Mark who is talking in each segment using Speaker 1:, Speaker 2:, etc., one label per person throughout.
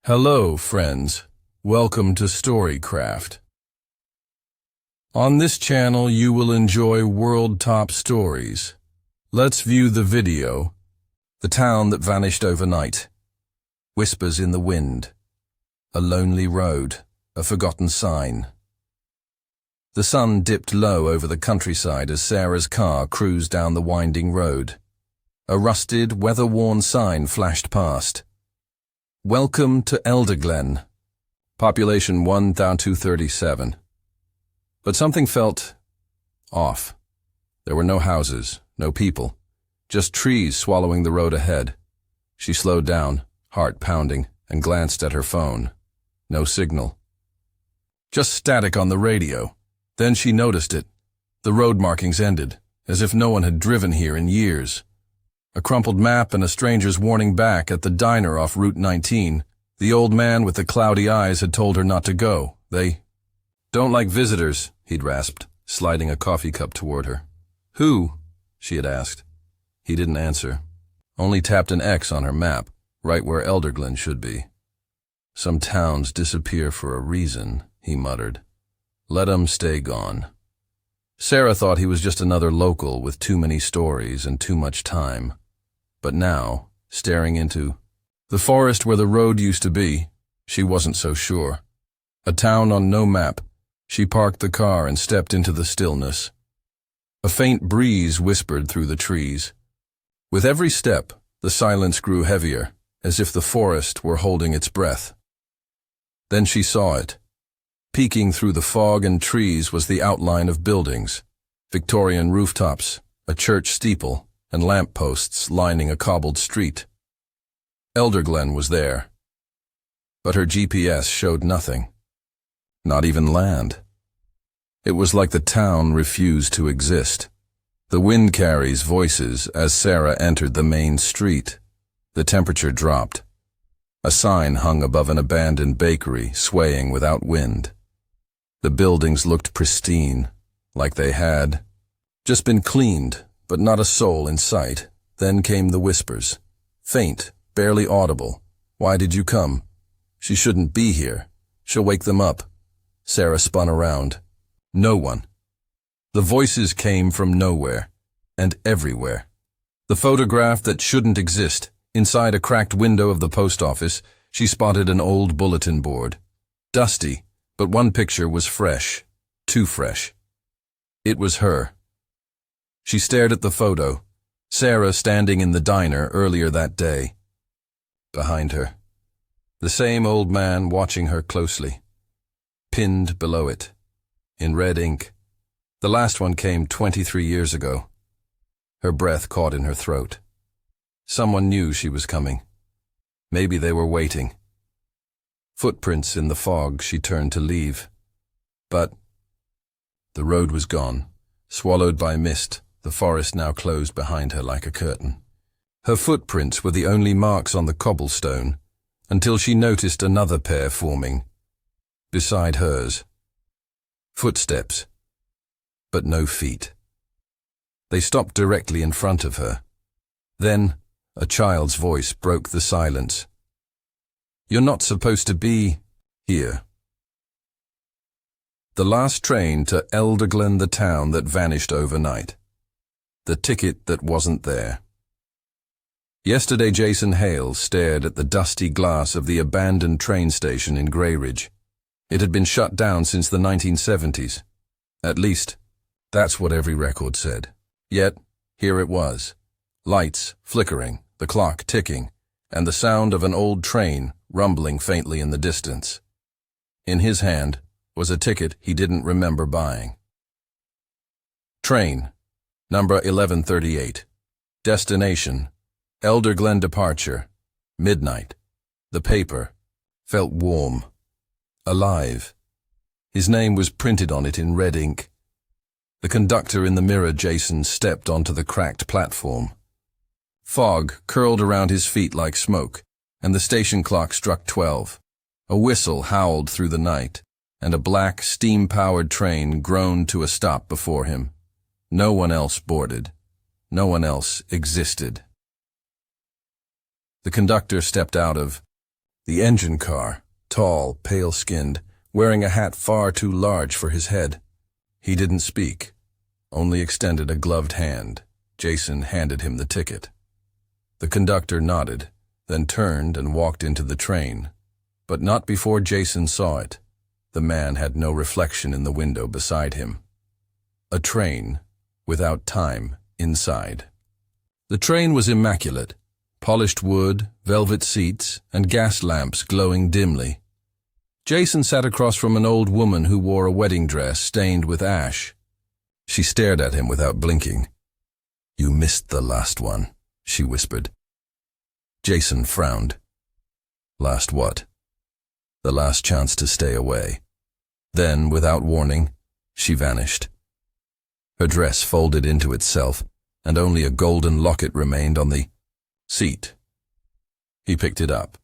Speaker 1: Hello, friends. Welcome to Storycraft. On this channel, you will enjoy world-top stories. Let's view the video. The town that vanished overnight. Whispers in the wind. A lonely road. A forgotten sign. The sun dipped low over the countryside as Sarah's car cruised down the winding road. A rusted, weather-worn sign flashed past. Welcome to Elderglen. Population 1,237. But something felt off. There were no houses, no people, just trees swallowing the road ahead. She slowed down, heart pounding, and glanced at her phone. No signal. Just static on the radio. Then she noticed it. The road markings ended, as if no one had driven here in years. A crumpled map and a stranger's warning back at the diner off Route 19. The old man with the cloudy eyes had told her not to go. They don't like visitors, he'd rasped, sliding a coffee cup toward her. Who? She had asked. He didn't answer. Only tapped an X on her map, right where Elderglen should be. Some towns disappear for a reason, he muttered. Let 'em stay gone. Sarah thought he was just another local with too many stories and too much time. But now, staring into the forest where the road used to be, she wasn't so sure. A town on no map. She parked the car and stepped into the stillness. A faint breeze whispered through the trees. With every step, the silence grew heavier, as if the forest were holding its breath. Then she saw it. Peeking through the fog and trees was the outline of buildings, Victorian rooftops, a church steeple, and lampposts lining a cobbled street. Elderglen was there. But her GPS showed nothing. Not even land. It was like the town refused to exist. The wind carries voices as Sarah entered the main street. The temperature dropped. A sign hung above an abandoned bakery, swaying without wind. The buildings looked pristine, like they had just been cleaned, but not a soul in sight. Then came the whispers. Faint, barely audible. Why did you come? She shouldn't be here. She'll wake them up. Sarah spun around. No one. The voices came from nowhere, and everywhere. The photograph that shouldn't exist. Inside a cracked window of the post office, she spotted an old bulletin board. Dusty, but one picture was fresh. Too fresh. It was her. She stared at the photo. Sarah standing in the diner earlier that day. Behind her, the same old man watching her closely. Pinned below it, in red ink. The last one came 23 years ago. Her breath caught in her throat. Someone knew she was coming. Maybe they were waiting. Footprints in the fog, she turned to leave. But the road was gone, swallowed by mist, the forest now closed behind her like a curtain. Her footprints were the only marks on the cobblestone, until she noticed another pair forming, beside hers. Footsteps, but no feet. They stopped directly in front of her. Then, a child's voice broke the silence. You're not supposed to be here. The last train to Elderglen, the town that vanished overnight. The ticket that wasn't there. Yesterday, Jason Hale stared at the dusty glass of the abandoned train station in Greyridge. It had been shut down since the 1970s. At least, that's what every record said. Yet, here it was. Lights flickering, the clock ticking, and the sound of an old train rumbling faintly in the distance. In his hand was a ticket he didn't remember buying. Train, number 1138. Destination, Elderglen departure, midnight. The paper felt warm, alive. His name was printed on it in red ink. The conductor in the mirror, Jason, stepped onto the cracked platform. Fog curled around his feet like smoke, and the station clock struck 12. A whistle howled through the night, and a black, steam-powered train groaned to a stop before him. No one else boarded. No one else existed. The conductor stepped out of The engine car, tall, pale-skinned, wearing a hat far too large for his head. He didn't speak, only extended a gloved hand. Jason handed him the ticket. The conductor nodded, then turned and walked into the train. But not before Jason saw it. The man had no reflection in the window beside him. A train, without time, inside. The train was immaculate. Polished wood, velvet seats, and gas lamps glowing dimly. Jason sat across from an old woman who wore a wedding dress stained with ash. She stared at him without blinking. "You missed the last one," she whispered. Jason frowned. Last what? The last chance to stay away. Then, without warning, she vanished. Her dress folded into itself, and only a golden locket remained on the seat. He picked it up.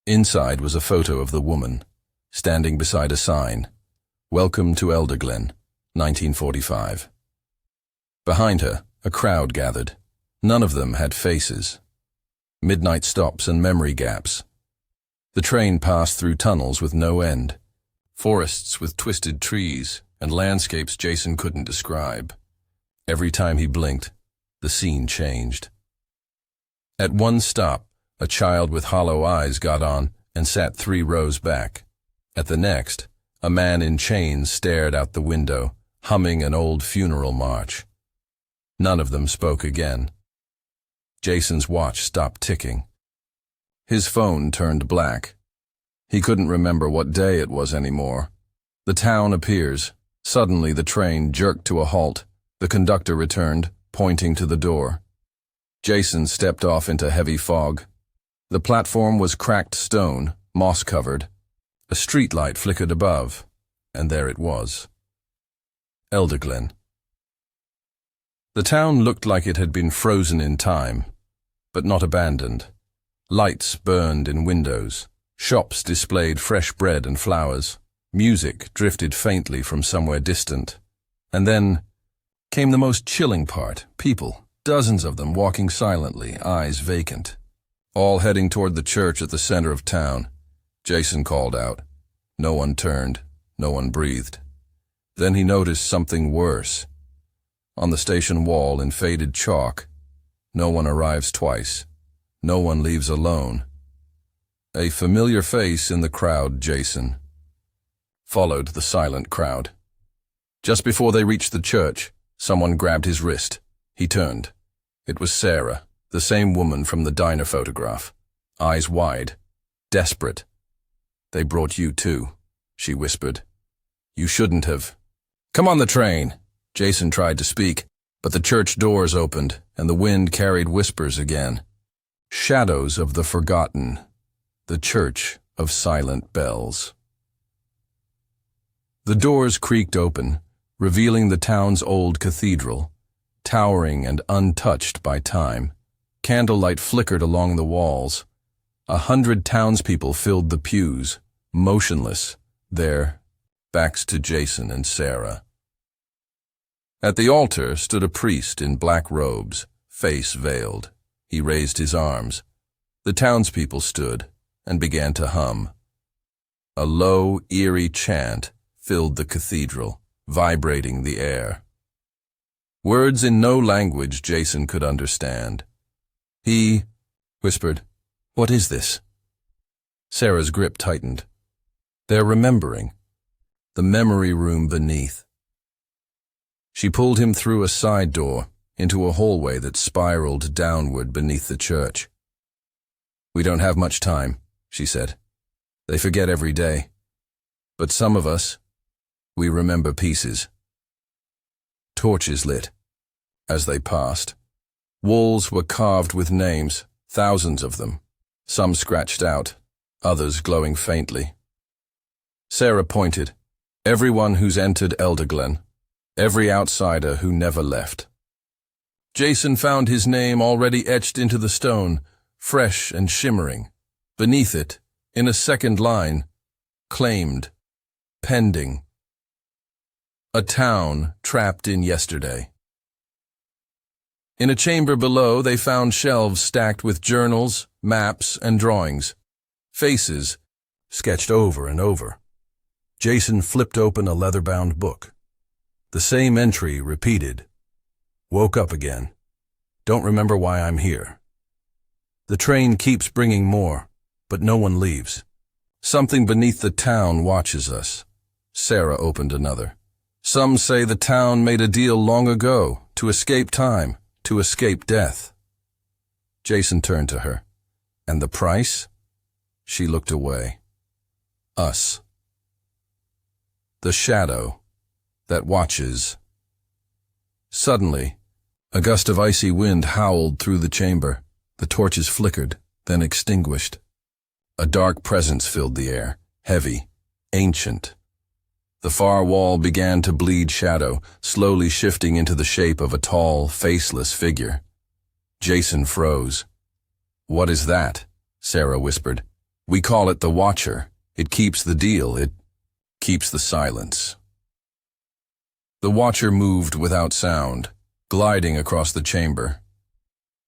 Speaker 1: Inside was a photo of the woman, standing beside a sign, "Welcome to Elderglen, 1945. Behind her, a crowd gathered. None of them had faces. Midnight stops and memory gaps. The train passed through tunnels with no end, forests with twisted trees, and landscapes Jason couldn't describe. Every time he blinked, the scene changed. At one stop, a child with hollow eyes got on and sat 3 rows back. At the next, a man in chains stared out the window, humming an old funeral march. None of them spoke again. Jason's watch stopped ticking. His phone turned black. He couldn't remember what day it was anymore. The town appears. Suddenly the train jerked to a halt. The conductor returned, pointing to the door. Jason stepped off into heavy fog. The platform was cracked stone, moss-covered. A streetlight flickered above, and there it was. Elderglen. The town looked like it had been frozen in time, but not abandoned. Lights burned in windows. Shops displayed fresh bread and flowers. Music drifted faintly from somewhere distant. And then came the most chilling part, people. Dozens of them walking silently, eyes vacant. All heading toward the church at the center of town. Jason called out. No one turned, no one breathed. Then he noticed something worse. On the station wall in faded chalk, "No one arrives twice. No one leaves alone." A familiar face in the crowd, Jason followed the silent crowd. Just before they reached the church, someone grabbed his wrist. He turned. It was Sarah, the same woman from the diner photograph. Eyes wide, desperate. "They brought you too," she whispered. "You shouldn't have." "Come on the train." Jason tried to speak, but the church doors opened, and the wind carried whispers again. Shadows of the forgotten. The church of silent bells. The doors creaked open, revealing the town's old cathedral, towering and untouched by time. Candlelight flickered along the walls. 100 townspeople filled the pews, motionless, their backs to Jason and Sarah. At the altar stood a priest in black robes, face veiled. He raised his arms. The townspeople stood and began to hum. A low, eerie chant filled the cathedral, vibrating the air. Words in no language Jason could understand. He whispered, "What is this?" Sarah's grip tightened. They're remembering. The memory room beneath. She pulled him through a side door into a hallway that spiraled downward beneath the church. "We don't have much time," she said. "They forget every day. But some of us, we remember pieces." Torches lit as they passed. Walls were carved with names, thousands of them, some scratched out, others glowing faintly. Sarah pointed. "Everyone who's entered Elderglen, every outsider who never left." Jason found his name already etched into the stone, fresh and shimmering. Beneath it, in a second line, claimed, pending. A town trapped in yesterday. In a chamber below, they found shelves stacked with journals, maps, and drawings. Faces, sketched over and over. Jason flipped open a leather-bound book. The same entry repeated. Woke up again. Don't remember why I'm here. The train keeps bringing more, but no one leaves. Something beneath the town watches us. Sarah opened another. Some say the town made a deal long ago to escape time, to escape death. Jason turned to her. And the price? She looked away. Us. The shadow that watches. Suddenly, a gust of icy wind howled through the chamber. The torches flickered, then extinguished. A dark presence filled the air, heavy, ancient. The far wall began to bleed shadow, slowly shifting into the shape of a tall, faceless figure. Jason froze. What is that? Sarah whispered. We call it the Watcher. It keeps the deal. It keeps the silence. The Watcher moved without sound, gliding across the chamber.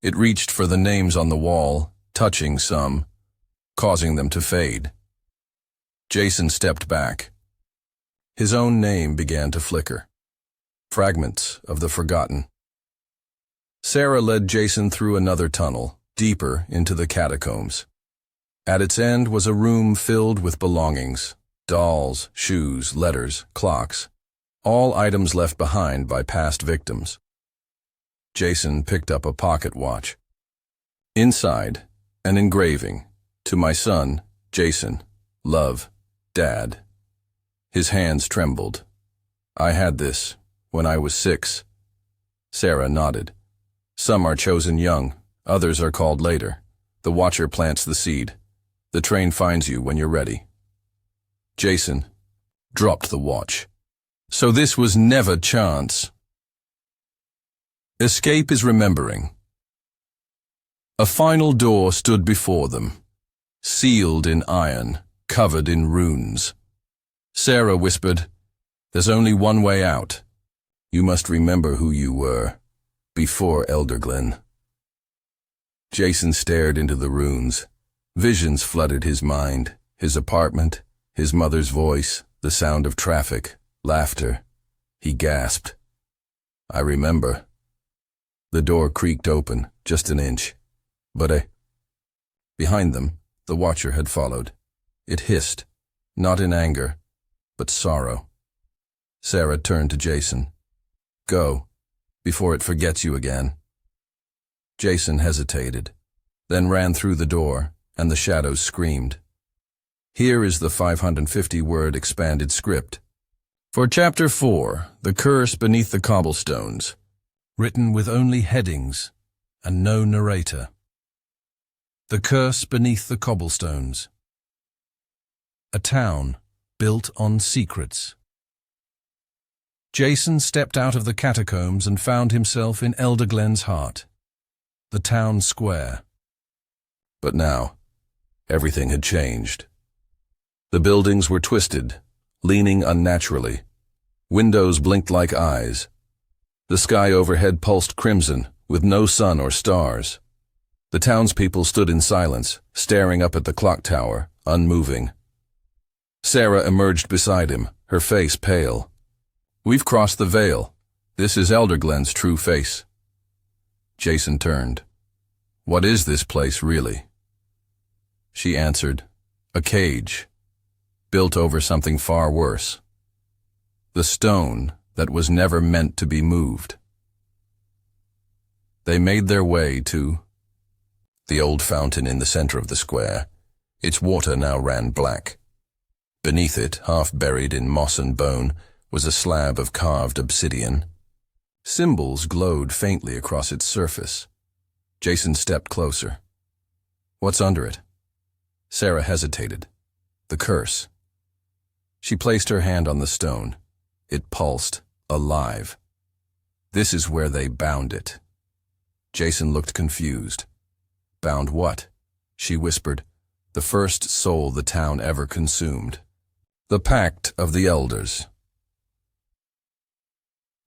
Speaker 1: It reached for the names on the wall, touching some, causing them to fade. Jason stepped back. His own name began to flicker. Fragments of the forgotten. Sarah led Jason through another tunnel, deeper into the catacombs. At its end was a room filled with belongings, dolls, shoes, letters, clocks, all items left behind by past victims. Jason picked up a pocket watch. Inside, an engraving, to my son, Jason, love, Dad. His hands trembled. I had this when I was 6. Sarah nodded. Some are chosen young, others are called later. The Watcher plants the seed. The train finds you when you're ready. Jason dropped the watch. So this was never chance. Escape is remembering. A final door stood before them, sealed in iron, covered in runes. Sarah whispered, There's only one way out. You must remember who you were, before Elderglen. Jason stared into the runes. Visions flooded his mind, his apartment, his mother's voice, the sound of traffic, laughter. He gasped. I remember. The door creaked open, just an inch. But behind them, the Watcher had followed. It hissed, not in anger, but sorrow. Sarah turned to Jason. Go, before it forgets you again. Jason hesitated, then ran through the door, and the shadows screamed. Here is the 550-word expanded script. For Chapter 4, The Curse Beneath the Cobblestones, written with only headings and no narrator. The Curse Beneath the Cobblestones. A town built on secrets. Jason stepped out of the catacombs and found himself in Elderglen's heart, the town square. But now, everything had changed. The buildings were twisted, leaning unnaturally. Windows blinked like eyes. The sky overhead pulsed crimson, with no sun or stars. The townspeople stood in silence, staring up at the clock tower, unmoving. Sarah emerged beside him, her face pale. We've crossed the veil. This is Elderglen's true face. Jason turned. What is this place, really? She answered, a cage, built over something far worse. The stone that was never meant to be moved. They made their way to the old fountain in the center of the square. Its water now ran black. Beneath it, half buried in moss and bone, was a slab of carved obsidian. Symbols glowed faintly across its surface. Jason stepped closer. What's under it? Sarah hesitated. The curse. She placed her hand on the stone. It pulsed, alive. This is where they bound it. Jason looked confused. Bound what? She whispered. The first soul the town ever consumed. The Pact of the Elders.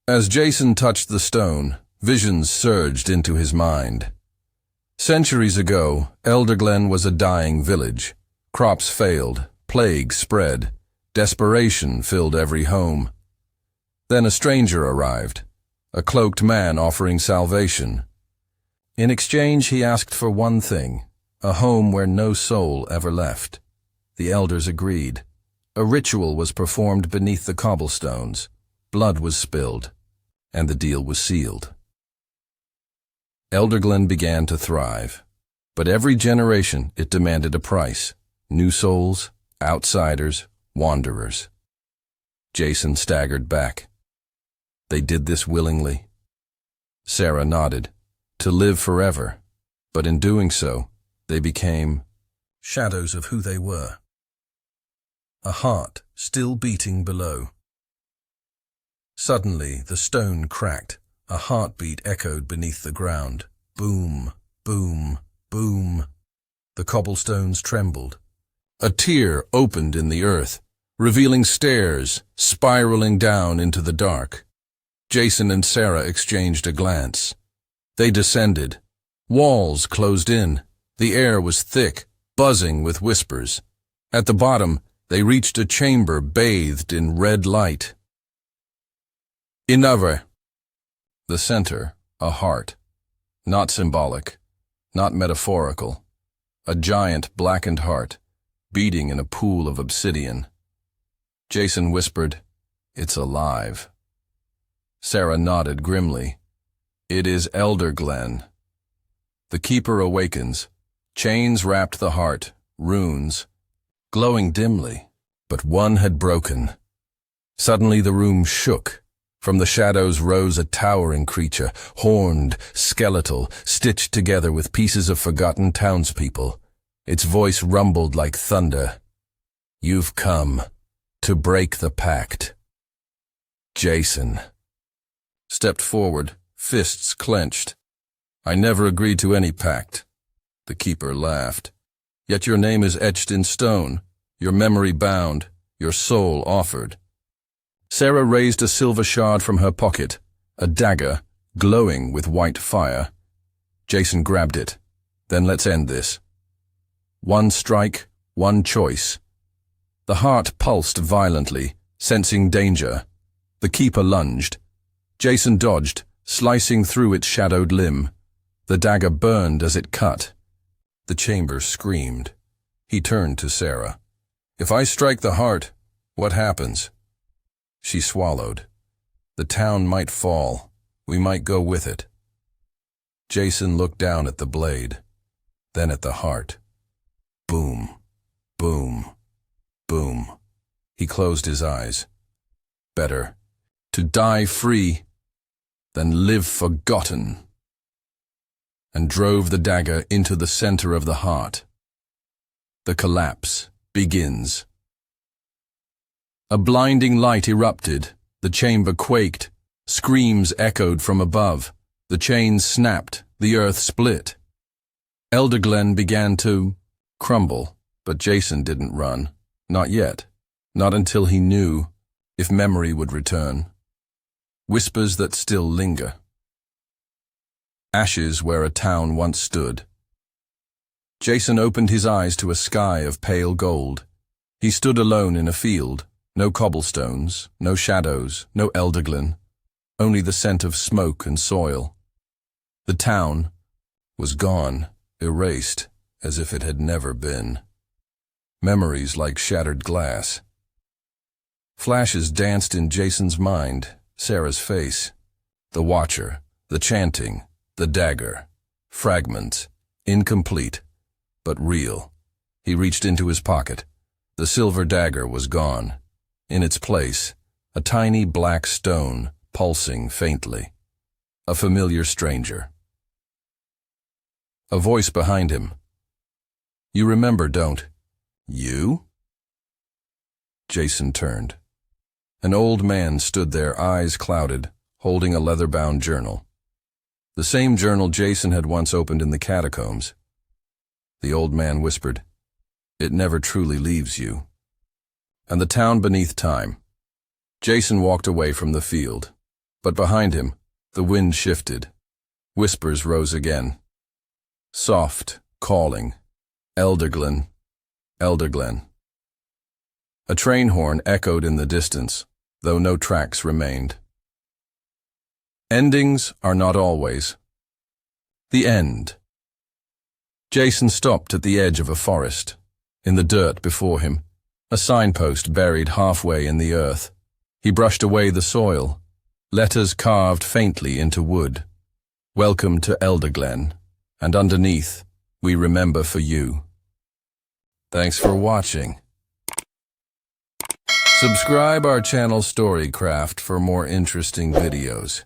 Speaker 1: As Jason touched the stone, visions surged into his mind. Centuries ago, Elderglen was a dying village, Crops failed, plague spread, desperation filled every home. Then a stranger arrived, a cloaked man offering salvation. In exchange, he asked for one thing, a home where no soul ever left. The elders agreed. A ritual was performed beneath the cobblestones, blood was spilled, and the deal was sealed. Elderglen began to thrive, but every generation it demanded a price. New souls, outsiders, wanderers. Jason staggered back. They did this willingly. Sarah nodded. To live forever, but in doing so, they became shadows of who they were. A heart still beating below. Suddenly, the stone cracked. A heartbeat echoed beneath the ground. Boom, boom, boom. The cobblestones trembled. A tear opened in the earth, revealing stairs spiraling down into the dark. Jason and Sarah exchanged a glance. They descended. Walls closed in. The air was thick, buzzing with whispers. At the bottom, they reached a chamber bathed in red light. Another. The center, a heart. Not symbolic, not metaphorical. A giant blackened heart, beating in a pool of obsidian. Jason whispered, "It's alive." Sarah nodded grimly. "It is Elderglen." The keeper awakens. Chains wrapped the heart, runes, glowing dimly, but one had broken. Suddenly the room shook. From the shadows rose a towering creature, horned, skeletal, stitched together with pieces of forgotten townspeople. Its voice rumbled like thunder. "You've come to break the pact." Jason stepped forward, fists clenched. "I never agreed to any pact." The keeper laughed. "Yet your name is etched in stone, your memory bound, your soul offered." Sarah raised a silver shard from her pocket, a dagger, glowing with white fire. Jason grabbed it. "Then let's end this. One strike, one choice." The heart pulsed violently, sensing danger. The keeper lunged. Jason dodged, slicing through its shadowed limb. The dagger burned as it cut. The chamber screamed. He turned to Sarah. "If I strike the heart, what happens?" She swallowed. "The town might fall. We might go with it." Jason looked down at the blade, then at the heart. Boom, boom, boom. He closed his eyes. Better to die free than live forgotten, and drove the dagger into the center of the heart. The collapse begins. A blinding light erupted. The chamber quaked. Screams echoed from above. The chains snapped. The earth split. Elderglen began to crumble, but Jason didn't run. Not yet. Not until he knew if memory would return. Whispers that still linger. Ashes where a town once stood. Jason opened his eyes to a sky of pale gold. He stood alone in a field. No cobblestones, no shadows, no Elderglen, only the scent of smoke and soil. The town was gone, erased, as if it had never been. Memories like shattered glass. Flashes danced in Jason's mind, Sarah's face, the watcher, the chanting, the dagger, fragments, incomplete, but real. He reached into his pocket. The silver dagger was gone. In its place, a tiny black stone pulsing faintly. A familiar stranger. A voice behind him. "You remember, don't you?" Jason turned. An old man stood there, eyes clouded, holding a leather-bound journal. The same journal Jason had once opened in the catacombs. The old man whispered, "It never truly leaves you." And the town beneath time. Jason walked away from the field, but behind him, the wind shifted. Whispers rose again. Soft, calling. Elderglen. Elderglen. A train horn echoed in the distance, though no tracks remained. Endings are not always. The end. Jason stopped at the edge of a forest. In the dirt before him, a signpost buried halfway in the earth. He brushed away the soil, letters carved faintly into wood. Welcome to Elderglen, and underneath, we remember for you. Thanks for watching. Subscribe our channel Storycraft for more interesting videos.